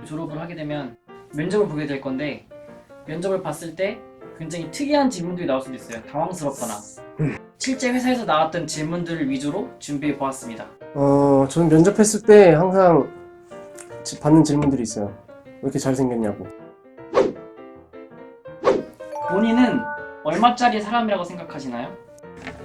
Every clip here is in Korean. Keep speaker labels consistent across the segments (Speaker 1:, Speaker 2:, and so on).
Speaker 1: 졸업을 하게 되면 면접을 보게 될 건데 면접을 봤을 때 굉장히 특이한 질문들이 나올 수도 있어요. 당황스럽거나 실제 회사에서 나왔던 질문들을 위주로 준비해 보았습니다.
Speaker 2: 저는 면접했을 때 항상 받는 질문들이 있어요. 왜 이렇게 잘생겼냐고.
Speaker 1: 본인은 얼마짜리 사람이라고 생각하시나요?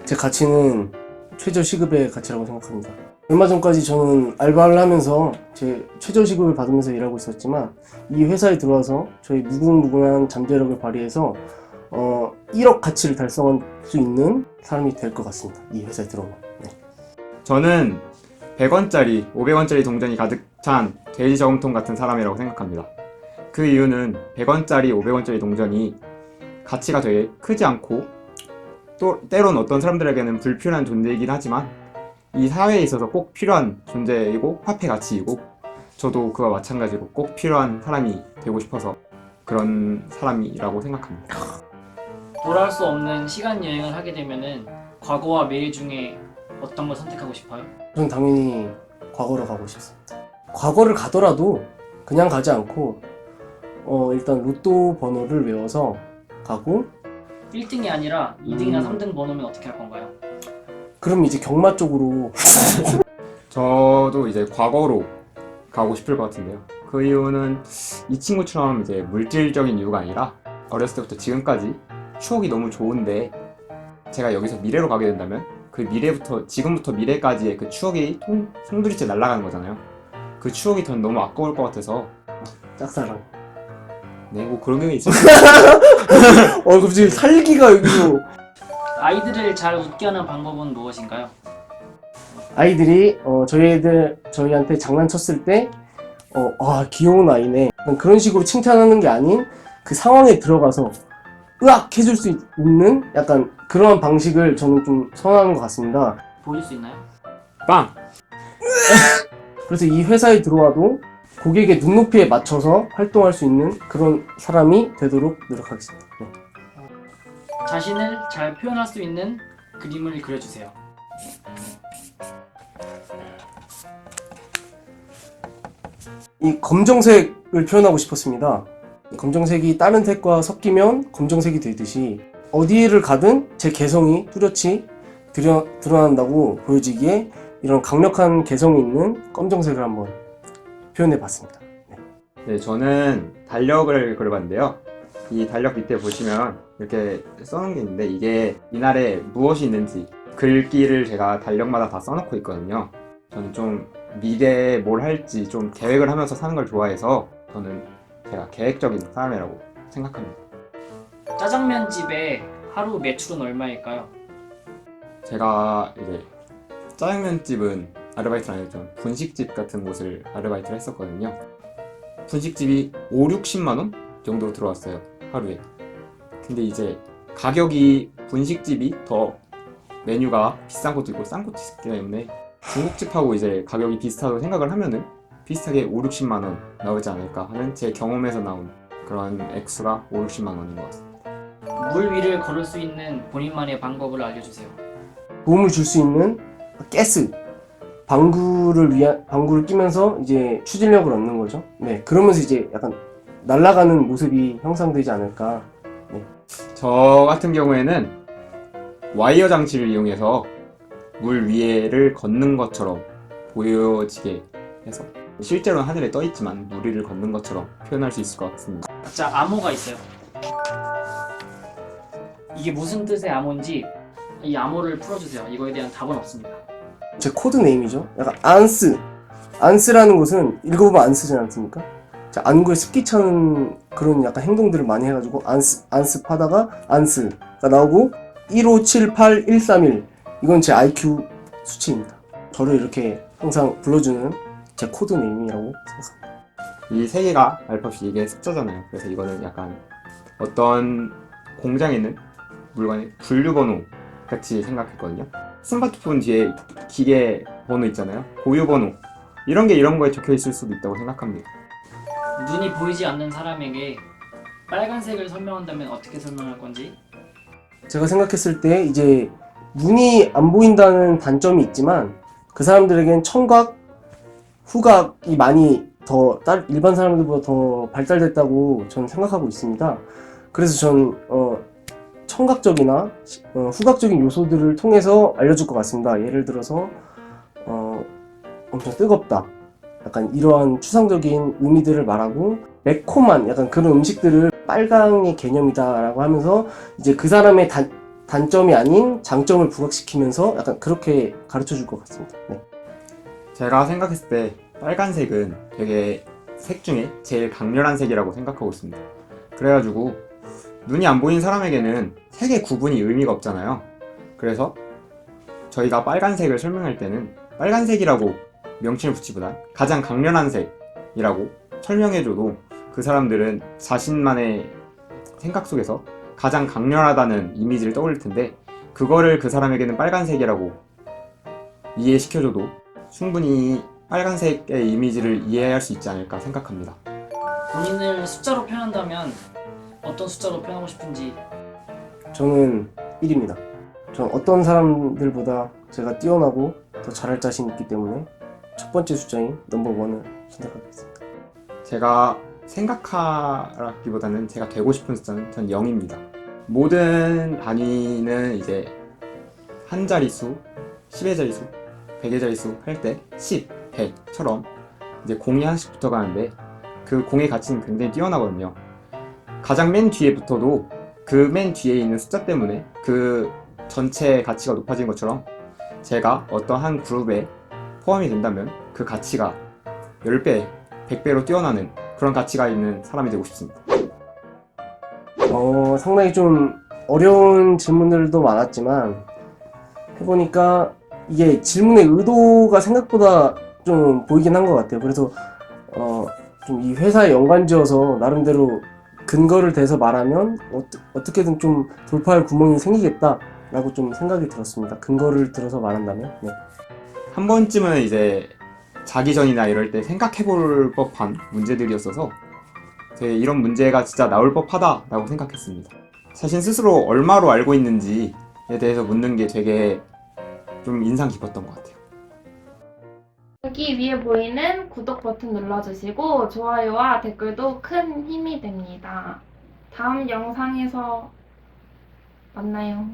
Speaker 2: 제 가치는 최저시급의 가치라고 생각합니다. 얼마 전까지 저는 알바를 하면서 제 최저시급을 받으면서 일하고 있었지만 이 회사에 들어와서 저희 무궁무진한 잠재력을 발휘해서 1억 가치를 달성할 수 있는 사람이 될 것 같습니다. 이 회사에 들어오면. 네.
Speaker 3: 저는 100원짜리, 500원짜리 동전이 가득 찬 돼지 저금통 같은 사람이라고 생각합니다. 그 이유는 100원짜리, 500원짜리 동전이 가치가 되게 크지 않고 또 때론 어떤 사람들에게는 불필요한 존재이긴 하지만 이 사회에 있어서 꼭 필요한 존재이고 화폐 가치이고 저도 그와 마찬가지로 꼭 필요한 사람이 되고 싶어서 그런 사람이라고 생각합니다.
Speaker 1: 돌아올 수 없는 시간 여행을 하게 되면은 과거와 미래 중에 어떤 걸 선택하고 싶어요?
Speaker 2: 저는 당연히 과거로 가고 싶습니다. 과거를 가더라도 그냥 가지 않고 일단 로또 번호를 외워서 가고
Speaker 1: 1등이 아니라 2등이나 3등 번호면 어떻게 할 건가요?
Speaker 2: 그럼 이제 경마 쪽으로
Speaker 3: 저도 이제 과거로 가고 싶을 것 같은데요. 그 이유는 이 친구처럼 이제 물질적인 이유가 아니라 어렸을 때부터 지금까지 추억이 너무 좋은데 제가 여기서 미래로 가게 된다면 그 미래부터 지금부터 미래까지의 그 추억이 송두리째 날아가는 거잖아요. 그 추억이 전 너무 아까울 것 같아서
Speaker 2: 짝사랑.
Speaker 3: 네, 뭐 그런 게 있어요.
Speaker 2: 갑자기 살기가 여기서.
Speaker 1: 아이들을 잘 웃게 하는 방법은 무엇인가요?
Speaker 2: 아이들이 저희한테 장난쳤을 때 귀여운 아이네 그런 식으로 칭찬하는 게 아닌 그 상황에 들어가서 으악 해줄 수 있는 약간 그런 방식을 저는 좀 선호하는 것 같습니다.
Speaker 1: 보일 수 있나요?
Speaker 3: 빵!
Speaker 2: 그래서 이 회사에 들어와도 고객의 눈높이에 맞춰서 활동할 수 있는 그런 사람이 되도록 노력하겠습니다. 네.
Speaker 1: 자신을 잘 표현할 수 있는 그림을 그려주세요.
Speaker 2: 이 검정색을 표현하고 싶었습니다. 검정색이 다른 색과 섞이면 검정색이 되듯이 어디를 가든 제 개성이 뚜렷이 드러난다고 보여지기에 이런 강력한 개성이 있는 검정색을 한번 표현해 봤습니다.
Speaker 3: 네, 저는 달력을 그려봤는데요. 이 달력 밑에 보시면 이렇게 써놓은 게 있는데 이게 이날에 무엇이 있는지 글귀를 제가 달력마다 다 써놓고 있거든요. 저는 좀 미래에 뭘 할지 좀 계획을 하면서 사는 걸 좋아해서 저는 제가 계획적인 사람이라고 생각합니다.
Speaker 1: 짜장면 집에 하루 매출은 얼마일까요?
Speaker 3: 제가 이제 짜장면집은 아르바이트를 안 했죠. 분식집 같은 곳을 아르바이트를 했었거든요. 분식집이 5, 60만 원 정도 들어왔어요. 하루에. 근데 이제 가격이 분식집이 더 메뉴가 비싼 것도 있고 싼 것도 있기 때문에 중국집하고 이제 가격이 비슷하다고 생각을 하면은 비슷하게 5, 60만 원 나오지 않을까 하는 제 경험에서 나온 그런 액수가 5, 60만 원인 것 같습니다.
Speaker 1: 물 위를 걸을 수 있는 본인만의 방법을 알려주세요.
Speaker 2: 도움을 줄 수 있는 가스 방구를 끼면서 이제 추진력을 얻는 거죠. 네, 그러면서 이제 약간 날아가는 모습이 형성되지 않을까. 네.
Speaker 3: 저 같은 경우에는 와이어 장치를 이용해서 물 위에를 걷는 것처럼 보여지게 해서 실제로는 하늘에 떠 있지만 물 위를 걷는 것처럼 표현할 수 있을 것 같습니다.
Speaker 1: 자, 암호가 있어요. 이게 무슨 뜻의 암호인지 이 암호를 풀어주세요. 이거에 대한 답은 없습니다.
Speaker 2: 제 코드 네임이죠. 약간 안스라는 것은 읽어보면 안 쓰지 않습니까? 자, 안구에 습기 차는 그런 약간 행동들을 많이 해가지고 안습하다가 안스가 나오고 1578131 이건 제 IQ 수치입니다. 저를 이렇게 항상 불러주는 제 코드 네임이라고 생각합니다.
Speaker 3: 이 세 개가 알파벳이 이게 숫자잖아요. 그래서 이거는 약간 어떤 공장에 있는 물건의 분류번호 같이 생각했거든요. 스마트폰 뒤에 기계 번호 있잖아요. 고유번호 이런 게 이런 거에 적혀 있을 수도 있다고 생각합니다.
Speaker 1: 눈이 보이지 않는 사람에게 빨간색을 설명한다면 어떻게 설명할 건지?
Speaker 2: 제가 생각했을 때 이제 눈이 안 보인다는 단점이 있지만 그 사람들에겐 청각, 후각이 많이 일반 사람들보다 더 발달됐다고 저는 생각하고 있습니다. 그래서 전 청각적이나 후각적인 요소들을 통해서 알려줄 것 같습니다. 예를 들어서 엄청 뜨겁다, 약간 이러한 추상적인 의미들을 말하고, 매콤한 약간 그런 음식들을 빨강의 개념이다 라고 하면서 이제 그 사람의 단점이 아닌 장점을 부각시키면서 약간 그렇게 가르쳐 줄 것 같습니다. 네.
Speaker 3: 제가 생각했을 때 빨간색은 되게 색 중에 제일 강렬한 색이라고 생각하고 있습니다. 그래가지고 눈이 안 보이는 사람에게는 색의 구분이 의미가 없잖아요. 그래서 저희가 빨간색을 설명할 때는 빨간색이라고 명칭을 붙이보다 가장 강렬한 색이라고 설명해줘도 그 사람들은 자신만의 생각 속에서 가장 강렬하다는 이미지를 떠올릴 텐데, 그거를 그 사람에게는 빨간색이라고 이해시켜줘도 충분히 빨간색의 이미지를 이해할 수 있지 않을까 생각합니다.
Speaker 1: 본인을 숫자로 표현한다면 어떤 숫자로 표현하고 싶은지.
Speaker 2: 저는 1입니다. 전 어떤 사람들보다 제가 뛰어나고 더 잘할 자신이 있기 때문에 첫 번째 숫자인 넘버 1을 선택하겠습니다.
Speaker 3: 제가 생각하기보다는 제가 되고 싶은 숫자는 전 0입니다. 모든 단위는 이제 한 자릿수, 10의 자릿수, 100의 자릿수 할 때 10, 100처럼 이제 공이 하나씩 붙어가는데 그 공의 가치는 굉장히 뛰어나거든요. 가장 맨 뒤에 붙어도 그 맨 뒤에 있는 숫자 때문에 그 전체 가치가 높아진 것처럼 제가 어떤 한 그룹에 포함이 된다면 그 가치가 10배, 100배로 뛰어나는 그런 가치가 있는 사람이 되고 싶습니다.
Speaker 2: 상당히 좀 어려운 질문들도 많았지만 해보니까 이게 질문의 의도가 생각보다 좀 보이긴 한 것 같아요. 그래서 좀 이 회사에 연관지어서 나름대로 근거를 대서 말하면 어떻게든 좀 돌파할 구멍이 생기겠다라고 좀 생각이 들었습니다. 근거를 들어서 말한다면. 네.
Speaker 3: 한 번쯤은 이제 자기 전이나 이럴 때 생각해볼 법한 문제들이었어서 되게 이런 문제가 진짜 나올 법하다라고 생각했습니다. 자신 스스로 얼마로 알고 있는지에 대해서 묻는 게 되게 좀 인상 깊었던 것 같아요.
Speaker 4: 여기 위에 보이는 구독 버튼 눌러주시고 좋아요와 댓글도 큰 힘이 됩니다. 다음 영상에서 만나요.